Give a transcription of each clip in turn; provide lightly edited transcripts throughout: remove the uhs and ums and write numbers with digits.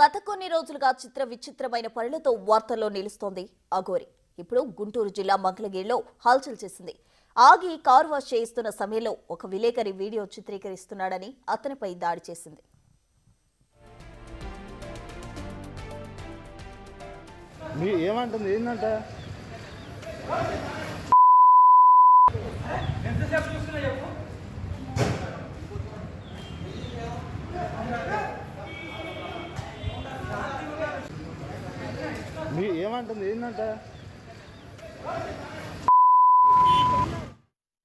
గత కొన్ని రోజులుగా విచిత్రమైన పనులతో వార్తల్లో నిలుస్తోంది అఘోరి. ఇప్పుడు గుంటూరు జిల్లా మంగళగిరిలో హల్చల్ చేసింది. ఆగి కార్ వాష్ చేయిస్తున్న సమయంలో ఒక విలేకరి వీడియో చిత్రీకరిస్తున్నాడని అతనిపై దాడి చేసింది. ఏమంటుంది ఏంటంట ఏమంటుంది ఏంటంట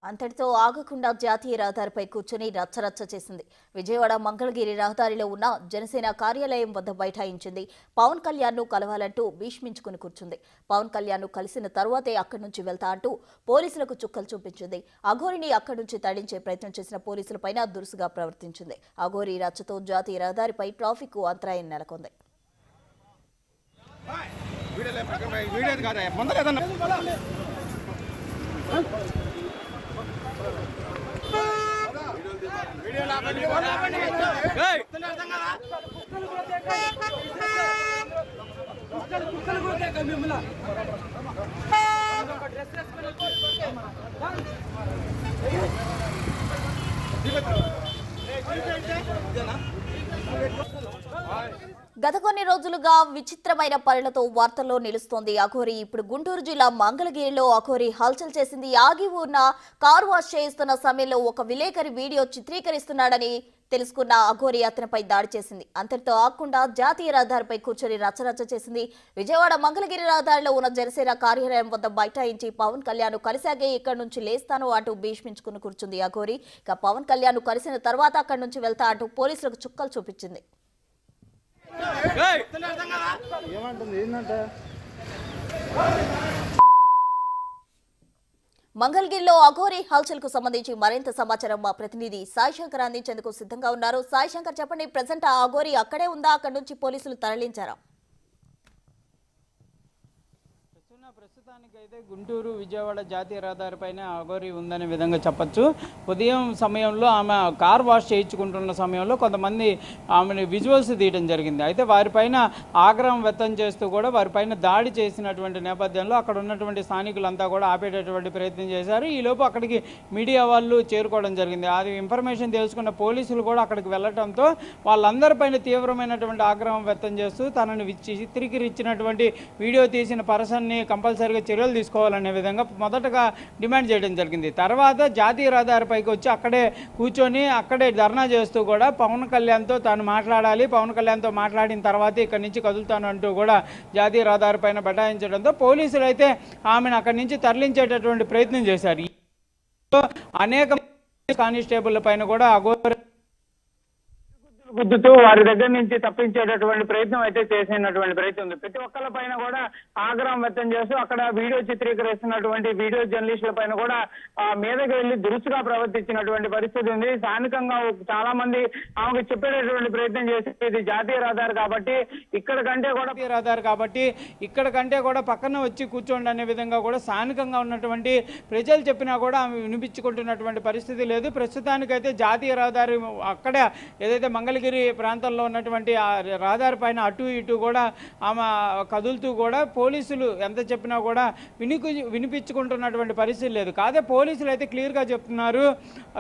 అంతటితో ఆగకుండా జాతీయ రహదారిపై కూర్చొని రచ్చరచ్చ చేసింది. విజయవాడ మంగళగిరి రహదారిలో ఉన్న జనసేన కార్యాలయం వద్ద బైఠాయించింది. పవన్ కళ్యాణ్ ను కలవాలంటూ భీష్మించుకుని కూర్చుంది. పవన్ కళ్యాణ్ ను కలిసిన తరువాతే అక్కడి నుంచి వెళ్తా అంటూ పోలీసులకు చుక్కలు చూపించింది. అఘోరిని అక్కడి నుంచి తడించే ప్రయత్నం చేసిన పోలీసులపైన దురుసుగా ప్రవర్తించింది. అఘోరి రచ్చతో జాతీయ రహదారిపై ట్రాఫిక్ అంతరాయం నెలకొంది. గత కొన్ని రోజులుగా విచిత్రమైన పనులతో వార్తల్లో నిలుస్తోంది అఘోరి. ఇప్పుడు గుంటూరు జిల్లా మంగళగిరిలో అఘోరి హల్చల్ చేసింది. ఆగి ఉన్న కార్ వాష్ చేయిస్తున్న సమయంలో ఒక విలేకరి వీడియో చిత్రీకరిస్తున్నాడని తెలుసుకున్న అఘోరి అతనిపై దాడి చేసింది. అంతటితో ఆగకుండా జాతీయ రహదారిపై కూర్చొని రచ్చరచ్చ చేసింది. విజయవాడ మంగళగిరి రహదారిలో ఉన్న జనసేన కార్యాలయం వద్ద బైఠాయించి పవన్ కళ్యాణ్ కలిసాగే ఇక్కడి నుంచి లేస్తాను అంటూ భీష్మించుకుని కూర్చుంది అఘోరి. ఇక పవన్ కళ్యాణ్ కలిసిన తర్వాత అక్కడి నుంచి వెళ్తా అంటూ పోలీసులకు చుక్కలు చూపించింది. ఏమంటుంది ఏంటంట మంగళగిరిలో అఘోరి హల్చల్ కు సంబంధించి మరింత సమాచారం మా ప్రతినిధి సాయి శంకర్ అందించేందుకు సిద్ధంగా ఉన్నారు. సాయి శంకర్, చెప్పండి, ప్రజెంట్ ఆ అఘోరి అక్కడే ఉందా, అక్కడి నుంచి పోలీసులు తరలించారా? ప్రస్తుతానికైతే గుంటూరు విజయవాడ జాతీయ రహదారిపైన అఘోరి ఉందనే విధంగా చెప్పచ్చు. ఉదయం సమయంలో ఆమె కార్ వాష్ చేయించుకుంటున్న సమయంలో కొంతమంది ఆమెను విజువల్స్ తీయడం జరిగింది. అయితే వారిపైన ఆగ్రహం వ్యక్తం చేస్తూ కూడా వారిపైన దాడి చేసినటువంటి నేపథ్యంలో అక్కడ ఉన్నటువంటి స్థానికులంతా కూడా ఆపేటటువంటి ప్రయత్నం చేశారు. ఈలోపు అక్కడికి మీడియా వాళ్ళు చేరుకోవడం జరిగింది. అది ఇన్ఫర్మేషన్ తెలుసుకున్న పోలీసులు కూడా అక్కడికి వెళ్ళడంతో వాళ్ళందరిపైన తీవ్రమైనటువంటి ఆగ్రహం వ్యక్తం చేస్తూ తనను చిత్రీకరించినటువంటి వీడియో తీసిన పర్సన్ని కంపల్సరీగా చర్యలు తీసుకోవాలనే విధంగా మొదటగా డిమాండ్ చేయడం జరిగింది. తర్వాత జాతీయ రహదారిపైకి వచ్చి అక్కడే కూర్చొని అక్కడే ధర్నా చేస్తూ కూడా పవన్ కళ్యాణ్తో తాను మాట్లాడాలి, పవన్ కళ్యాణ్తో మాట్లాడిన తర్వాత ఇక్కడి నుంచి కదులుతాను అంటూ కూడా జాతీయ రహదారిపైన బటాయించడంతో పోలీసులు అయితే ఆమెను అక్కడి నుంచి తరలించేటటువంటి ప్రయత్నం చేశారు. అనేక కానిస్టేబుల్ పైన కూడా అఘోరి గుద్దుతూ వారి దగ్గర నుంచి తప్పించేటటువంటి ప్రయత్నం అయితే చేసినటువంటి ప్రయత్నం ఉంది. ప్రతి ఒక్కళ్ళ పైన కూడా ఆగ్రహం వ్యక్తం చేస్తూ అక్కడ వీడియో చిత్రీకరిస్తున్నటువంటి వీడియో జర్నలిస్టుల పైన కూడా మీదకి వెళ్లి దురుసుగా ప్రవర్తించినటువంటి పరిస్థితి ఉంది. స్థానికంగా చాలా మంది ఆమెకు చెప్పేటటువంటి ప్రయత్నం చేసి ఇది జాతీయ రహదారి కాబట్టి ఇక్కడ కంటే కూడా పక్కన వచ్చి కూర్చోండి అనే విధంగా కూడా స్థానికంగా ఉన్నటువంటి ప్రజలు చెప్పినా కూడా ఆమె వినిపించుకుంటున్నటువంటి పరిస్థితి లేదు. ప్రస్తుతానికైతే జాతీయ రహదారి అక్కడ ఏదైతే మంగళగిరి ప్రాంతంలో ఉన్నటువంటి ఆ రహదారి పైన అటు ఇటు కూడా ఆమె కదులుతూ కూడా పోలీసులు ఎంత చెప్పినా కూడా వినిపించుకుంటున్నటువంటి పరిస్థితి లేదు. కాదే పోలీసులు అయితే క్లియర్గా చెప్తున్నారు,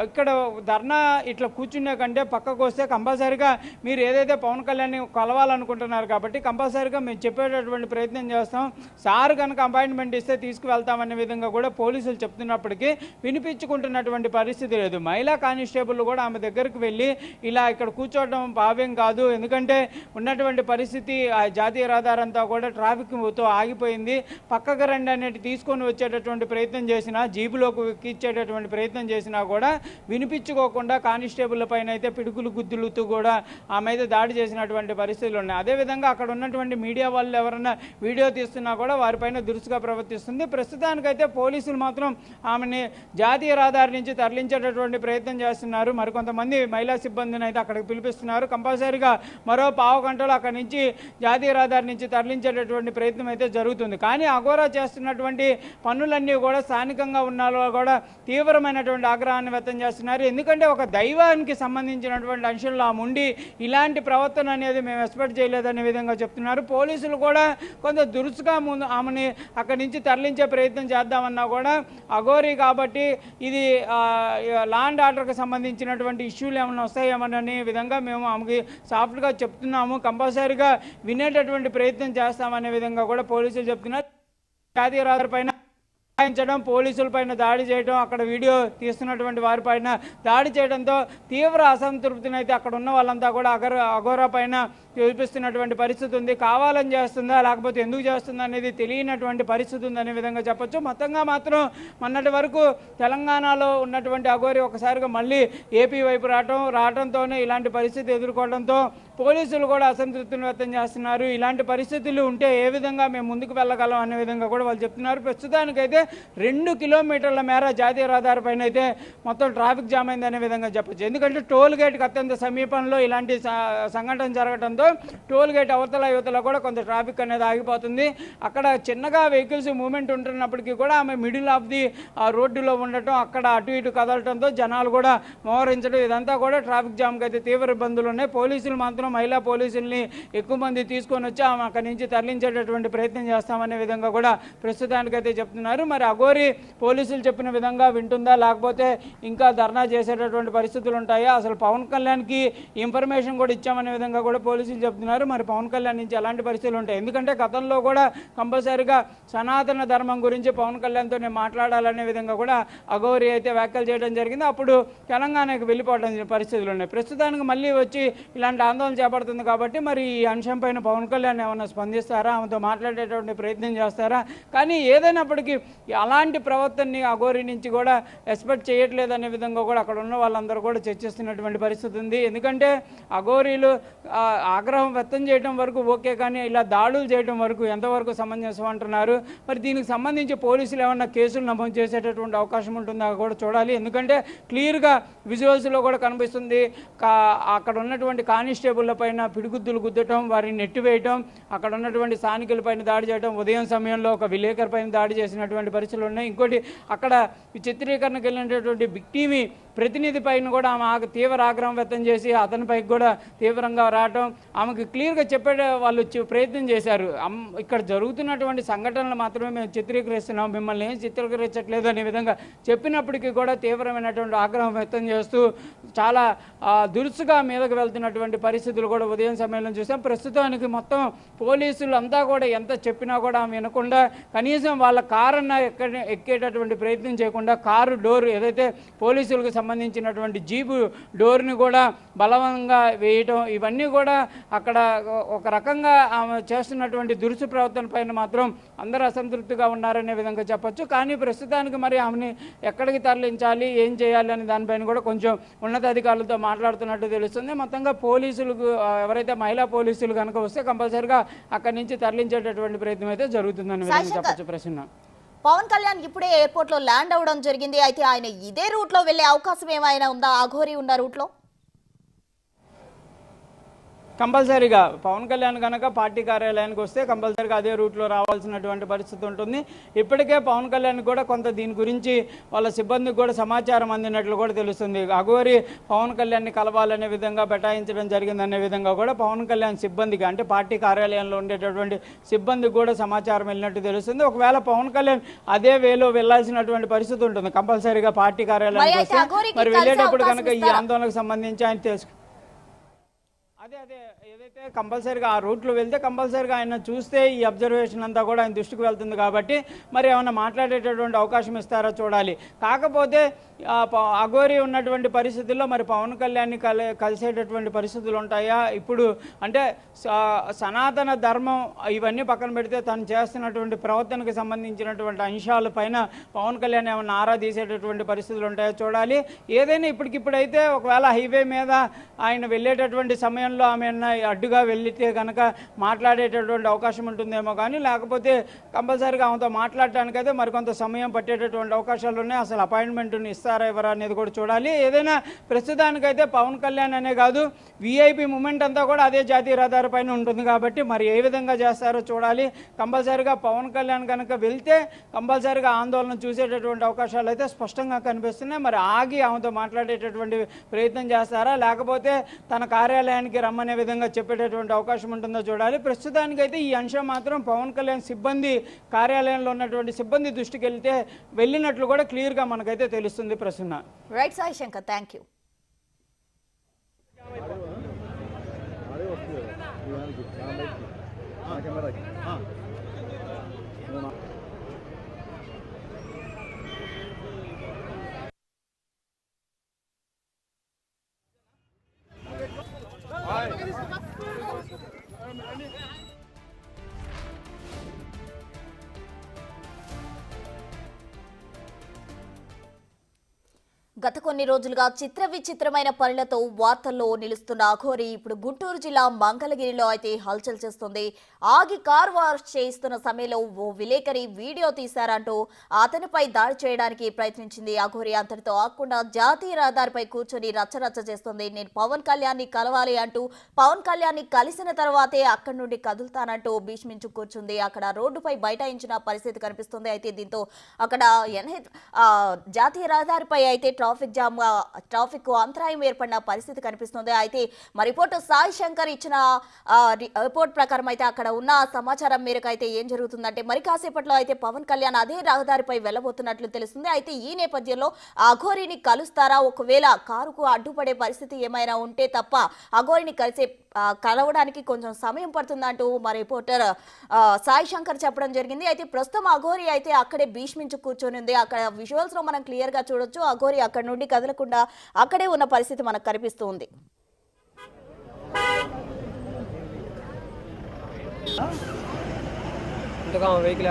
ఇక్కడ ధర్నా ఇట్లా కూర్చునే కంటే పక్కకు వస్తే కంపల్సరీగా మీరు ఏదైతే పవన్ కళ్యాణ్ని కలవాలనుకుంటున్నారు కాబట్టి కంపల్సరీగా మేము చెప్పేటటువంటి ప్రయత్నం చేస్తాం, సార్ కనుక అపాయింట్మెంట్ ఇస్తే తీసుకువెళ్తామనే విధంగా కూడా పోలీసులు చెప్తున్నప్పటికీ వినిపించుకుంటున్నటువంటి పరిస్థితి లేదు. మహిళా కానిస్టేబుల్ కూడా ఆమె దగ్గరికి వెళ్ళి ఇలా ఇక్కడ కూర్చోవడం భావ్యం కాదు, ఎందుకంటే ఉన్నటువంటి పరిస్థితి ఆ జాతీయ రహదారి అంతా కూడా ట్రాఫిక్తో ఆగిపోయింది, పక్కకు రండి అనేది తీసుకొని వచ్చేటటువంటి ప్రయత్నం చేసినా, జీబులోకి ఎక్కించేటటువంటి ప్రయత్నం చేసినా కూడా వినిపించుకోకుండా కానిస్టేబుల్ పైన అయితే పిడుగులు గుద్దులుతూ కూడా ఆమె అయితే దాడి చేసినటువంటి పరిస్థితులు ఉన్నాయి. అదేవిధంగా అక్కడ ఉన్నటువంటి మీడియా వాళ్ళు ఎవరైనా వీడియో తీస్తున్నా కూడా వారిపైన దురుసుగా ప్రవర్తిస్తుంది. ప్రస్తుతానికైతే పోలీసులు మాత్రం ఆమెని జాతీయ రహదారి నుంచి తరలించేటటువంటి ప్రయత్నం చేస్తున్నారు. మరికొంతమంది మహిళా సిబ్బందిని అయితే అక్కడికి పిలిపిస్తున్నారు. తరలిస్తున్నారు. కంపల్సరీగా మరో పావు గంటలో అక్కడి నుంచి జాతీయ రహదారి నుంచి తరలించేటటువంటి ప్రయత్నం అయితే జరుగుతుంది. కానీ అఘోరా చేస్తున్నటువంటి పనులన్నీ కూడా స్థానికంగా ఉన్న వాళ్ళు కూడా తీవ్రమైనటువంటి ఆగ్రహాన్ని వ్యక్తం చేస్తున్నారు. ఎందుకంటే ఒక దైవానికి సంబంధించినటువంటి అంశంలో ఆమె ఉండి ఇలాంటి ప్రవర్తన అనేది మేము ఎక్స్పెక్ట్ చేయలేదనే విధంగా చెప్తున్నారు. పోలీసులు కూడా కొంత దురుసుగా ముందు ఆమెని అక్కడి నుంచి తరలించే ప్రయత్నం చేద్దామన్నా కూడా అఘోరీ కాబట్టి ఇది లా అండ్ ఆర్డర్కి సంబంధించినటువంటి ఇష్యూలు ఏమైనా వస్తాయేమోననే విధంగా మేము ఆమెకి సాఫ్ట్గా చెప్తున్నాము, కంపల్సరీగా వినేటటువంటి ప్రయత్నం చేస్తామనే విధంగా కూడా పోలీసులు చెప్తున్నారు. జాతీయ రహదారి పైన పోలీసుల పైన దాడి చేయడం, అక్కడ వీడియో తీస్తున్నటువంటి వారిపైన దాడి చేయడంతో తీవ్ర అసంతృప్తిని అయితే అక్కడ ఉన్న వాళ్ళంతా కూడా అఘోరా పైన చూపిస్తున్నటువంటి పరిస్థితి ఉంది. కావాలని చేస్తుందా లేకపోతే ఎందుకు చేస్తుందా అనేది తెలియనటువంటి పరిస్థితి ఉందనే విధంగా చెప్పొచ్చు. మొత్తంగా మాత్రం మొన్నటి వరకు తెలంగాణలో ఉన్నటువంటి అఘోరీ ఒకసారిగా మళ్ళీ ఏపీ వైపు రావడంతోనే ఇలాంటి పరిస్థితి ఎదుర్కోవడంతో పోలీసులు కూడా అసంతృప్తిని వ్యక్తం చేస్తున్నారు. ఇలాంటి పరిస్థితులు ఉంటే ఏ విధంగా మేము ముందుకు వెళ్ళగలం అనే విధంగా కూడా వాళ్ళు చెప్తున్నారు. ప్రస్తుతానికైతే 2 కిలోమీటర్ల మేర జాతీయ రహదారి పైన అయితే మొత్తం ట్రాఫిక్ జామ్ అయిందనే విధంగా చెప్పచ్చు. ఎందుకంటే టోల్ గేట్కి అత్యంత సమీపంలో ఇలాంటి సంఘటన జరగడంతో టోల్ గేట్ అవతల యువతలో కూడా కొంత ట్రాఫిక్ అనేది ఆగిపోతుంది. అక్కడ చిన్నగా వెహికల్స్ మూవ్మెంట్ ఉంటున్నప్పటికీ కూడా ఆమె మిడిల్ ఆఫ్ ది రోడ్డులో ఉండటం, అక్కడ అటు ఇటు కదలటంతో జనాలు కూడా మోహరించడం, ఇదంతా కూడా ట్రాఫిక్ జామ్కి అయితే తీవ్ర ఇబ్బందులు ఉన్నాయి. పోలీసులు మాత్రం మహిళా పోలీసుల్ని ఎక్కువ మంది తీసుకొని వచ్చి ఆమె అక్కడి నుంచి తరలించేటటువంటి ప్రయత్నం చేస్తామనే విధంగా కూడా ప్రస్తుతానికైతే చెప్తున్నారు. మరి అఘోరీ పోలీసులు చెప్పిన విధంగా వింటుందా లేకపోతే ఇంకా ధర్నా చేసేటటువంటి పరిస్థితులు ఉంటాయా, అసలు పవన్ కళ్యాణ్కి ఇన్ఫర్మేషన్ కూడా ఇచ్చామనే విధంగా కూడా పోలీసులు చెప్తున్నారు. మరి పవన్ కళ్యాణ్ నుంచి ఎలాంటి పరిస్థితులు ఉంటాయి, ఎందుకంటే గతంలో కూడా కంపల్సరీగా సనాతన ధర్మం గురించి పవన్ కళ్యాణ్తో నేను మాట్లాడాలనే విధంగా కూడా అఘోరీ అయితే వ్యాఖ్యలు చేయడం జరిగింది. అప్పుడు తెలంగాణకు వెళ్ళిపోవడం పరిస్థితులు ఉన్నాయి. ప్రస్తుతానికి మళ్ళీ వచ్చి ఇలాంటి ఆందోళన చేపడుతుంది కాబట్టి మరి ఈ అంశం పైన పవన్ కళ్యాణ్ ఏమన్నా స్పందిస్తారా, ఆమెతో మాట్లాడేటువంటి ప్రయత్నం చేస్తారా? కానీ ఏదైనప్పటికీ అలాంటి ప్రవర్తనని అఘోరీ నుంచి కూడా ఎక్స్పెక్ట్ చేయట్లేదనే విధంగా కూడా అక్కడ ఉన్న వాళ్ళందరూ కూడా చర్చిస్తున్నటువంటి పరిస్థితి ఉంది. ఎందుకంటే అఘోరీలు ఆగ్రహం వ్యక్తం చేయడం వరకు ఓకే, కానీ ఇలా దాడులు చేయడం వరకు ఎంతవరకు సమంజసం అంటున్నారు. మరి దీనికి సంబంధించి పోలీసులు ఏమన్నా కేసులు నమోదు చేసేటటువంటి అవకాశం ఉంటుందా కూడా చూడాలి. ఎందుకంటే క్లియర్గా విజువల్స్లో కూడా కనిపిస్తుంది అక్కడ ఉన్నటువంటి కానిస్టేబుల్ పైన పిడిగుద్దులు గుద్దటం, వారిని నెట్టివేయటం, అక్కడ ఉన్నటువంటి స్థానికుల పైన దాడి చేయడం, ఉదయం సమయంలో ఒక విలేకరు పైన దాడి చేసినటువంటి పరిస్థితులు ఉన్నాయి. ఇంకోటి అక్కడ చిత్రీకరణకు వెళ్ళినటువంటి బిక్టీమి ప్రతినిధి పైన కూడా ఆమె తీవ్ర ఆగ్రహం వ్యక్తం చేసి అతనిపైకి కూడా తీవ్రంగా రావటం, ఆమెకు క్లియర్గా చెప్పే వాళ్ళు ప్రయత్నం చేశారు. ఇక్కడ జరుగుతున్నటువంటి సంఘటనలు మాత్రమే మేము చిత్రీకరిస్తున్నాం, మిమ్మల్ని ఏం చిత్రీకరించట్లేదు అనే విధంగా చెప్పినప్పటికీ కూడా తీవ్రమైనటువంటి ఆగ్రహం వ్యక్తం చేస్తూ చాలా దురుసుగా మీదకు వెళ్తున్నటువంటి పరిస్థితులు కూడా ఉదయం సమయంలో చూసాం. ప్రస్తుతానికి మొత్తం పోలీసులు అంతా కూడా ఎంత చెప్పినా కూడా ఆమె వినకుండా కనీసం వాళ్ళ కారన్న ఎక్కేటటువంటి ప్రయత్నం చేయకుండా కారు డోర్ ఏదైతే పోలీసులకు సంబంధించినటువంటి జీపు డోర్ని కూడా బలవంతంగా వేయటం, ఇవన్నీ కూడా అక్కడ ఒక రకంగా ఆమె చేస్తున్నటువంటి దురుసు ప్రవర్తన పైన మాత్రం అందరూ అసంతృప్తిగా ఉన్నారనే విధంగా చెప్పొచ్చు. కానీ ప్రస్తుతానికి మరి ఆమెని ఎక్కడికి తరలించాలి, ఏం చేయాలి అనే దానిపైన కూడా కొంచెం ఉన్నతాధికారులతో మాట్లాడుతున్నట్టు తెలుస్తుంది. మొత్తంగా పోలీసులకు ఎవరైతే మహిళా పోలీసులు కనుక వస్తే కంపల్సరీగా అక్కడి నుంచి తరలించేటటువంటి ప్రయత్నం అయితే జరుగుతుందని విధంగా చెప్పొచ్చు. ప్రశ్న పవన్ కళ్యాణ్ ఇప్పుడే ఎయిర్పోర్ట్ లో ల్యాండ్ అవ్వడం జరిగింది. అయితే ఆయన ఇదే రూట్ లో వెళ్లే అవకాశం ఏమైనా ఉందా అఘోరీ ఉన్న రూట్ లో? కంపల్సరీగా పవన్ కళ్యాణ్ కనుక పార్టీ కార్యాలయానికి వస్తే కంపల్సరీగా అదే రూట్లో రావాల్సినటువంటి పరిస్థితి ఉంటుంది. ఇప్పటికే పవన్ కళ్యాణ్ కూడా కొంత దీని గురించి వాళ్ళ సిబ్బందికి కూడా సమాచారం అందినట్లు కూడా తెలుస్తుంది. అఘోరీ పవన్ కళ్యాణ్ని కలవాలనే విధంగా బటాయించడం జరిగిందనే విధంగా కూడా పవన్ కళ్యాణ్ సిబ్బందికి అంటే పార్టీ కార్యాలయంలో ఉండేటటువంటి సిబ్బందికి కూడా సమాచారం వెళ్ళినట్టు తెలుస్తుంది. ఒకవేళ పవన్ కళ్యాణ్ అదే వేలో వెళ్లాల్సినటువంటి పరిస్థితి ఉంటుంది కంపల్సరీగా పార్టీ కార్యాలయానికి వస్తే. మరి వెళ్ళేటప్పుడు కనుక ఈ ఆందోళనకు సంబంధించి ఆయన తెలుసు అదే ఏదైతే కంపల్సరీగా ఆ రూట్లో వెళ్తే కంపల్సరీగా ఆయన చూస్తే ఈ అబ్జర్వేషన్ అంతా కూడా ఆయన దృష్టికి వెళ్తుంది కాబట్టి మరి ఏమైనా మాట్లాడేటటువంటి అవకాశం ఇస్తారో చూడాలి. కాకపోతే అఘోరీ ఉన్నటువంటి పరిస్థితుల్లో మరి పవన్ కళ్యాణ్ని కలిసేటటువంటి పరిస్థితులు ఉంటాయా? ఇప్పుడు అంటే సనాతన ధర్మం ఇవన్నీ పక్కన పెడితే తను చేస్తున్నటువంటి ప్రవర్తనకు సంబంధించినటువంటి అంశాలపైన పవన్ కళ్యాణ్ ఏమైనా ఆరా తీసేటటువంటి పరిస్థితులు ఉంటాయో చూడాలి. ఏదైనా ఇప్పటికిప్పుడైతే ఒకవేళ హైవే మీద ఆయన వెళ్ళేటటువంటి సమయంలో దారిలో ఆమె అడ్డుగా వెళ్తే కనుక మాట్లాడేటటువంటి అవకాశం ఉంటుందేమో, కానీ లేకపోతే కంపల్సరీగా ఆమెతో మాట్లాడటానికైతే మరికొంత సమయం పట్టేటటువంటి అవకాశాలు ఉన్నాయి. అసలు అపాయింట్మెంట్ని ఇస్తారా ఎవరా అనేది కూడా చూడాలి. ఏదైనా ప్రస్తుతానికైతే పవన్ కళ్యాణ్ అనే కాదు, వీఐపీ మూమెంట్ అంతా కూడా అదే జాతీయ రహదారి పైన ఉంటుంది కాబట్టి మరి ఏ విధంగా చేస్తారో చూడాలి. కంపల్సరీగా పవన్ కళ్యాణ్ కనుక వెళ్తే కంపల్సరీగా ఆందోళన చూసేటటువంటి అవకాశాలు అయితే స్పష్టంగా కనిపిస్తున్నాయి. మరి ఆగి ఆమెతో మాట్లాడేటటువంటి ప్రయత్నం చేస్తారా, లేకపోతే తన కార్యాలయానికి రమ్మనే విధంగా చెప్పేటటువంటి అవకాశం ఉంటుందో చూడాలి. ప్రస్తుతానికైతే ఈ అంశం మాత్రం పవన్ కళ్యాణ్ సిబ్బంది కార్యాలయంలో ఉన్నటువంటి సిబ్బంది దృష్టికి వెళ్ళినట్లు కూడా క్లియర్గా మనకైతే తెలుస్తుంది. Prasanna. Right Sai Shankar, thank you. గత కొన్ని రోజులుగా చిత్ర విచిత్రమైన పనులతో వార్తల్లో నిలుస్తున్న అఘోరి ఇప్పుడు గుంటూరు జిల్లా మంగళగిరిలో అయితే హల్చల్ చేస్తుంది. ఆగి కార్ వాష్ చేయిస్తున్న సమయంలో ఓ విలేకరి వీడియో తీశారంటూ అతనిపై దాడి చేయడానికి ప్రయత్నించింది. అఘోరి అంతటితో ఆగకుండా జాతీయ రహదారిపై కూర్చొని రచ్చరచ్చ చేస్తుంది. నేను పవన్ కళ్యాణ్ ని కలవాలి అంటూ పవన్ కళ్యాణ్ ని కలిసిన తర్వాతే అక్కడి నుండి కదులుతానంటూ భీష్మించు కూర్చుంది. అక్కడ రోడ్డుపై బైఠాయించిన పరిస్థితి కనిపిస్తుంది. అయితే దీంతో అక్కడ జాతీయ రహదారిపై అయితే ట్రాఫిక్ అంతరాయం ఏర్పడిన పరిస్థితి కనిపిస్తుంది. అయితే మా రిపోర్టర్ సాయి శంకర్ ఇచ్చిన రిపోర్ట్ ప్రకారం అయితే అక్కడ ఉన్న సమాచారం మేరకు అయితే ఏం జరుగుతుందంటే మరి కాసేపట్లో అయితే పవన్ కళ్యాణ్ అదే రహదారిపై వెళ్ళబోతున్నట్లు తెలుస్తుంది. అయితే ఈ నేపథ్యంలో అఘోరిని కలుస్తారా, ఒకవేళ కారుకు అడ్డుపడే పరిస్థితి ఏమైనా ఉంటే తప్ప అఘోరిని కలవడానికి కొంచెం సమయం పడుతుందంటూ మా రిపోర్టర్ సాయి శంకర్ చెప్పడం జరిగింది. అయితే ప్రస్తుతం అఘోరి అయితే అక్కడే భీష్మించు కూర్చొని ఉంది. అక్కడ విజువల్స్ లో మనం క్లియర్ గా చూడొచ్చు. అఘోరి అక్కడ నుండి కదలకుండా అక్కడే ఉన్న పరిస్థితి మనకు కనిపిస్తూ ఉంది. వెహికల్